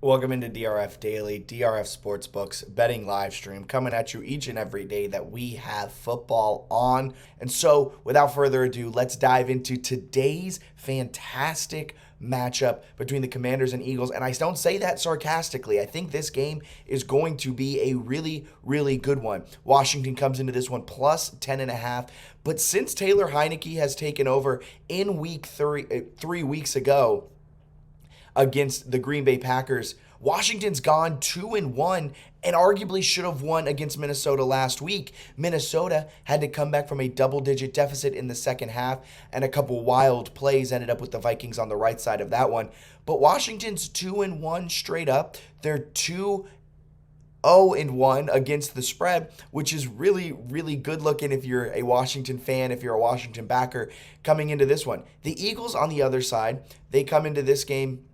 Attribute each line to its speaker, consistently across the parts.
Speaker 1: Welcome into DRF Daily, DRF Sportsbook's betting live stream, coming at you each and every day that we have football on. And so, without further ado, let's dive into today's fantastic matchup between the Commanders and Eagles. And I don't say that sarcastically. I think this game is going to be a really, really good one. Washington comes into this one plus 10.5. But since Taylor Heinicke has taken over in week 3 weeks ago, against the Green Bay Packers, Washington's gone 2-1 and arguably should have won against Minnesota last week. Minnesota had to come back from a double-digit deficit in the second half, and a couple wild plays ended up with the Vikings on the right side of that one. But Washington's 2-1 straight up. They're 2-0-1 against the spread, which is really, really good looking if you're a Washington fan, if you're a Washington backer coming into this one. The Eagles, on the other side, they come into this game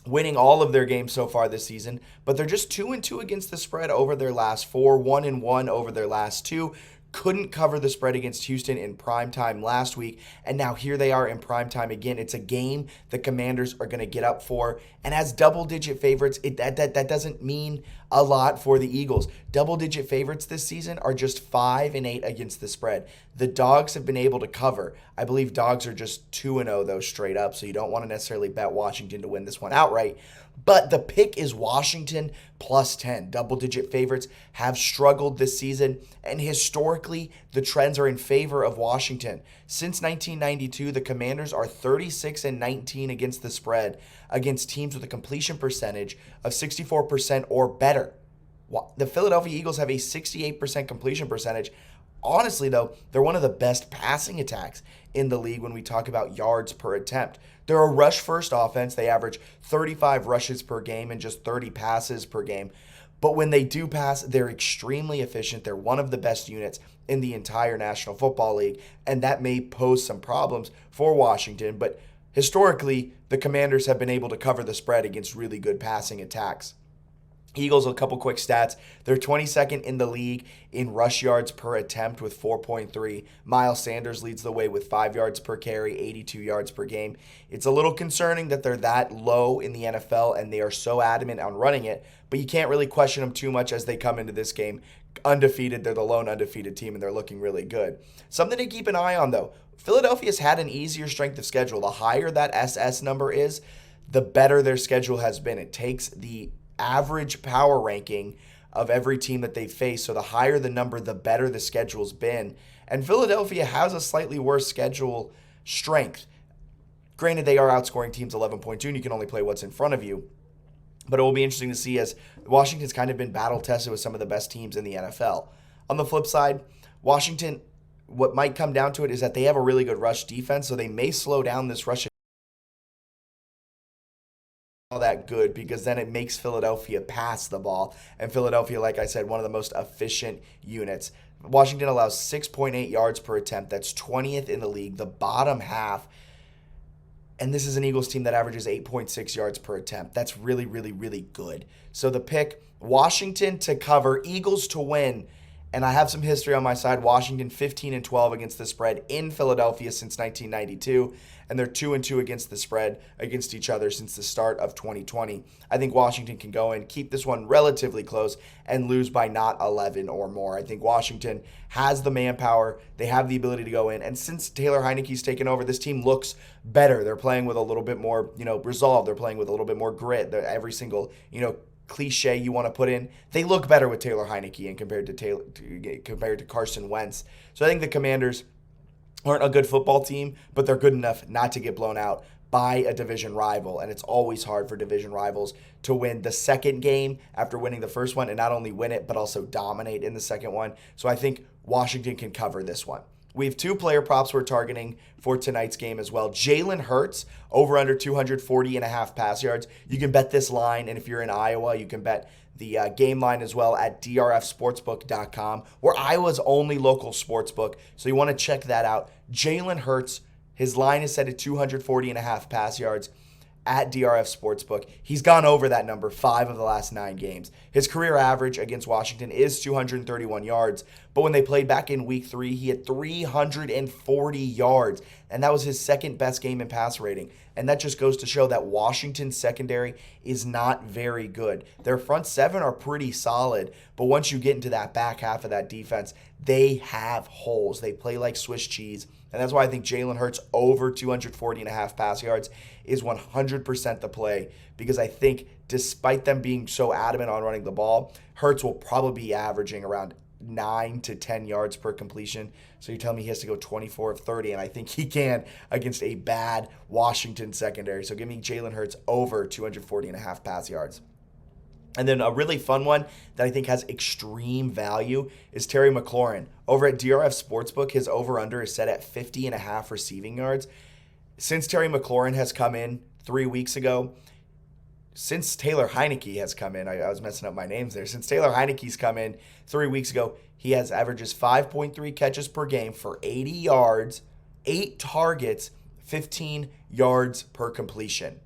Speaker 1: winning all of their games so far this season, but they're just 2-2 against the spread over their last four, 1-1 over their last two. Couldn't cover the spread against Houston in primetime last week, and now here they are in primetime again. It's a game the Commanders are going to get up for, and as double-digit favorites, that doesn't mean a lot for the Eagles. Double-digit favorites this season are just 5-8 against the spread. The dogs have been able to cover. I believe dogs are just 2-0 though straight up, so you don't want to necessarily bet Washington to win this one outright. But the pick is Washington plus 10. Double-digit favorites have struggled this season, and historically, the trends are in favor of Washington. Since 1992, the Commanders are 36-19 against the spread against teams with a completion percentage of 64% or better. The Philadelphia Eagles have a 68% completion percentage. Honestly, though, they're one of the best passing attacks in the league when we talk about yards per attempt. They're a rush-first offense. They average 35 rushes per game and just 30 passes per game. But when they do pass, they're extremely efficient. They're one of the best units in the entire National Football League, and that may pose some problems for Washington. But historically, the Commanders have been able to cover the spread against really good passing attacks. Eagles, a couple quick stats. They're 22nd in the league in rush yards per attempt with 4.3. Miles Sanders leads the way with 5 yards per carry, 82 yards per game. It's a little concerning that they're that low in the NFL and they are so adamant on running it, but you can't really question them too much as they come into this game undefeated. They're the lone undefeated team and they're looking really good. Something to keep an eye on though. Philadelphia's had an easier strength of schedule. The higher that SS number is, the better their schedule has been. It takes the average power ranking of every team that they face. So the higher the number, the better the schedule's been. And Philadelphia has a slightly worse schedule strength. Granted, they are outscoring teams 11.2, and you can only play what's in front of you. But it will be interesting to see as Washington's kind of been battle tested with some of the best teams in the NFL. On the flip side, Washington, what might come down to it is that they have a really good rush defense, so they may slow down this rush that good because then it makes Philadelphia pass the ball. And Philadelphia, like I said, one of the most efficient units. Washington allows 6.8 yards per attempt. That's 20th in the league, the bottom half. And this is an Eagles team that averages 8.6 yards per attempt. That's really, really, really good. So the pick, Washington to cover, Eagles to win. And I have some history on my side. Washington 15-12 against the spread in Philadelphia since 1992. And they're 2-2 against the spread against each other since the start of 2020. I think Washington can go in, keep this one relatively close, and lose by not 11 or more. I think Washington has the manpower. They have the ability to go in. And since Taylor Heinicke's taken over, this team looks better. They're playing with a little bit more, resolve. They're playing with a little bit more grit. Every single, cliche you want to put in, they look better with Taylor Heinicke and compared to Carson Wentz. So I think the Commanders aren't a good football team, but they're good enough not to get blown out by a division rival. And it's always hard for division rivals to win the second game after winning the first one and not only win it, but also dominate in the second one. So I think Washington can cover this one. We have 2 player props we're targeting for tonight's game as well. Jalen Hurts, over under 240.5 pass yards. You can bet this line, and if you're in Iowa, you can bet the game line as well at drfsportsbook.com. We're Iowa's only local sportsbook, so you want to check that out. Jalen Hurts, his line is set at 240.5 pass yards at DRF Sportsbook. He's gone over that number 5 of the last 9 games. His career average against Washington is 231 yards, but when they played back in week 3, he had 340 yards, and that was his second best game in pass rating. And that just goes to show that Washington's secondary is not very good. Their front seven are pretty solid, but once you get into that back half of that defense, they have holes. They play like Swiss cheese. And that's why I think Jalen Hurts over 240.5 pass yards is 100% the play, because I think despite them being so adamant on running the ball, Hurts will probably be averaging around 9 to 10 yards per completion. So you're telling me he has to go 24 of 30, and I think he can against a bad Washington secondary. So give me Jalen Hurts over 240.5 pass yards. And then a really fun one that I think has extreme value is Terry McLaurin. Over at DRF Sportsbook, his over-under is set at 50.5 receiving yards. Since Terry McLaurin has come in 3 weeks ago, since Taylor Heinicke has come in, I was messing up my names there. Since Taylor Heinicke's come in 3 weeks ago, he has averages 5.3 catches per game for 80 yards, 8 targets, 15 yards per completion.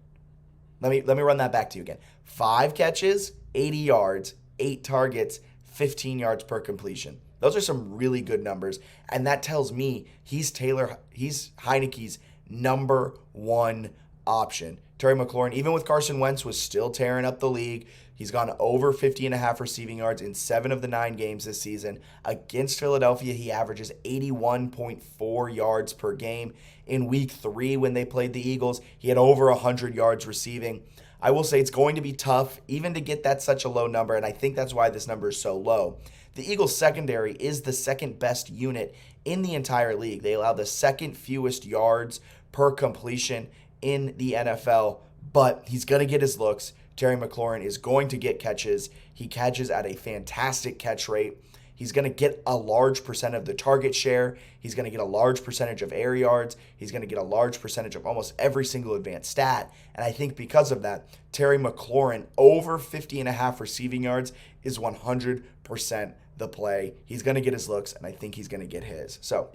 Speaker 1: Let me run that back to you again. 5 catches, 80 yards, 8 targets, 15 yards per completion. Those are some really good numbers, and that tells me he's Heinicke's number one option. Terry McLaurin, even with Carson Wentz, was still tearing up the league. He's gone over 50.5 receiving yards in 7 of the 9 games this season. Against Philadelphia, he averages 81.4 yards per game. In week 3, when they played the Eagles, he had over 100 yards receiving. I will say it's going to be tough even to get that such a low number, and I think that's why this number is so low. The Eagles secondary is the second best unit in the entire league. They allow the second fewest yards per completion in the NFL, but he's going to get his looks. Terry McLaurin is going to get catches. He catches at a fantastic catch rate. He's going to get a large percent of the target share. He's going to get a large percentage of air yards. He's going to get a large percentage of almost every single advanced stat. And I think because of that, Terry McLaurin over 50.5 receiving yards is 100% the play. He's going to get his looks, and I think he's going to get his. So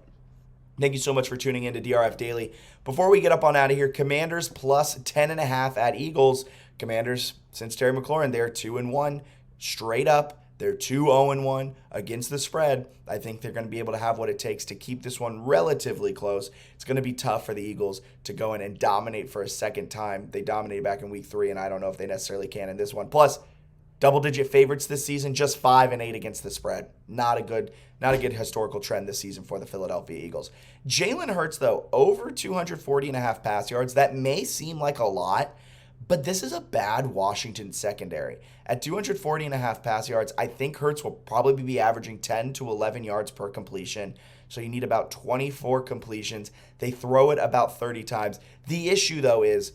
Speaker 1: thank you so much for tuning in to DRF Daily. Before we get up on out of here, Commanders plus 10.5 at Eagles. Commanders, since Terry McLaurin, they're 2-1 straight up. They're 2-0-1 against the spread. I think they're going to be able to have what it takes to keep this one relatively close. It's going to be tough for the Eagles to go in and dominate for a second time. They dominated back in week 3, and I don't know if they necessarily can in this one. Plus, double-digit favorites this season, just 5-8 against the spread. Not a good historical trend this season for the Philadelphia Eagles. Jalen Hurts, though, over 240.5 pass yards. That may seem like a lot, but this is a bad Washington secondary. At 240.5 pass yards, I think Hurts will probably be averaging 10 to 11 yards per completion. So you need about 24 completions. They throw it about 30 times. The issue, though, is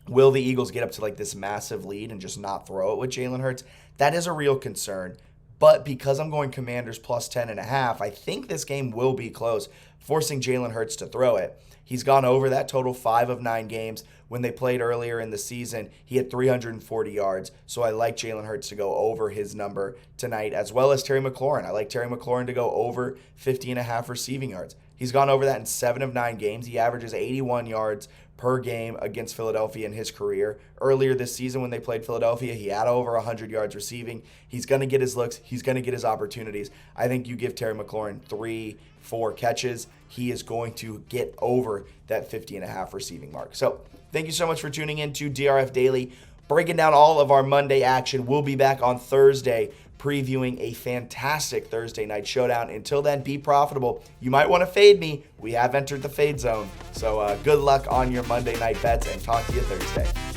Speaker 1: will the Eagles get up to like this massive lead and just not throw it with Jalen Hurts? That is a real concern. But because I'm going Commanders plus 10.5, I think this game will be close, forcing Jalen Hurts to throw it. He's gone over that total 5 of 9 games. When they played earlier in the season, he had 340 yards. So I like Jalen Hurts to go over his number tonight, as well as Terry McLaurin. I like Terry McLaurin to go over 50.5 receiving yards. He's gone over that in 7 of 9 games. He averages 81 yards per game against Philadelphia in his career. Earlier this season when they played Philadelphia, he had over 100 yards receiving. He's going to get his looks. He's going to get his opportunities. I think you give Terry McLaurin 3-4 catches. He is going to get over that 50.5 receiving mark. So thank you so much for tuning in to DRF Daily, breaking down all of our Monday action. We'll be back on Thursday previewing a fantastic Thursday night showdown. Until then, be profitable. You might want to fade me. We have entered the fade zone. So good luck on your Monday night bets, and talk to you Thursday.